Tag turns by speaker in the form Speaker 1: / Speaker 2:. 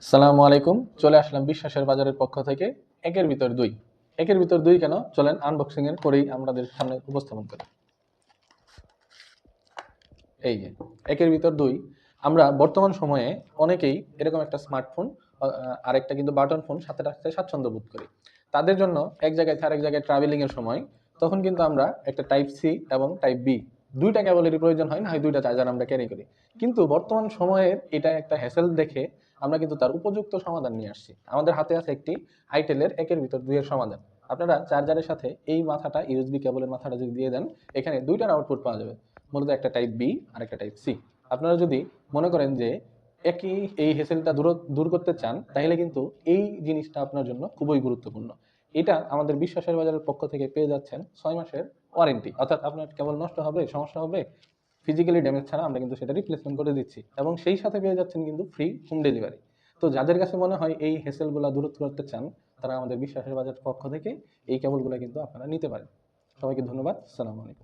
Speaker 1: সালামু আলাইকুম। চলে আসলাম বিশ্বাসের বাজারের পক্ষ থেকে। একের ভিতর দুই। একের ভিতর দুই কেন, চলেন আনবক্সিং এর করেই আমাদের সামনে উপস্থাপন করি। এই যে একের ভিতর দুই, আমরা বর্তমান সময়ে অনেকেই এরকম একটা স্মার্টফোন আরেকটা কিন্তু বাটন ফোন সাথে রাখতে স্বাচ্ছন্দ্য বোধ করি। তাদের জন্য এক জায়গায় থেকে আরেক জায়গায় ট্রাভেলিং এর সময় তখন কিন্তু আমরা একটা টাইপ সি এবং টাইপ বি দুইটা কেবলেরই প্রয়োজন হয়, না হয় দুইটা চার্জার আমরা ক্যারি করি। কিন্তু বর্তমান সময়ের এটা একটা হ্যাসেল দেখে আমরা কিন্তু তার উপযুক্ত সমাধান নিয়ে আসছি। আমাদের হাতে আছে একটি আইটেলের একের ভিতর দুইয়ের সমাধান। আপনারা চার্জারের সাথে এই মাথাটা, ইউএসবি কেবলের মাথাটা যদি দিয়ে দেন, এখানে দুইটার আউটপুট পাওয়া যাবে। মূলত একটা টাইপ বি আর একটা টাইপ সি। আপনারা যদি মনে করেন যে একই এই হেসেলটা দূর করতে চান, তাহলে কিন্তু এই জিনিসটা আপনার জন্য খুবই গুরুত্বপূর্ণ। এটা আমাদের বিশ্বাসের বাজারের পক্ষ থেকে পেয়ে যাচ্ছেন 6 মাসের ওয়ারেন্টি, অর্থাৎ আপনার কেবল নষ্ট হবে, সমস্যা হবে, ফিজিক্যালি ড্যামেজ ছাড়া আমরা কিন্তু সেটা রিপ্লেসমেন্ট করে দিচ্ছি, এবং সেই সাথে পেয়ে যাচ্ছেন কিন্তু ফ্রি হোম ডেলিভারি। তো যাদের কাছে মনে হয় এই হেসেলগুলো দূর করতে চান, তারা আমাদের বিশ্বাসের বাজার পক্ষ থেকে এই কেবলগুলো কিন্তু আপনারা নিতে পারেন। সবাইকে ধন্যবাদ। আসসালামু আলাইকুম।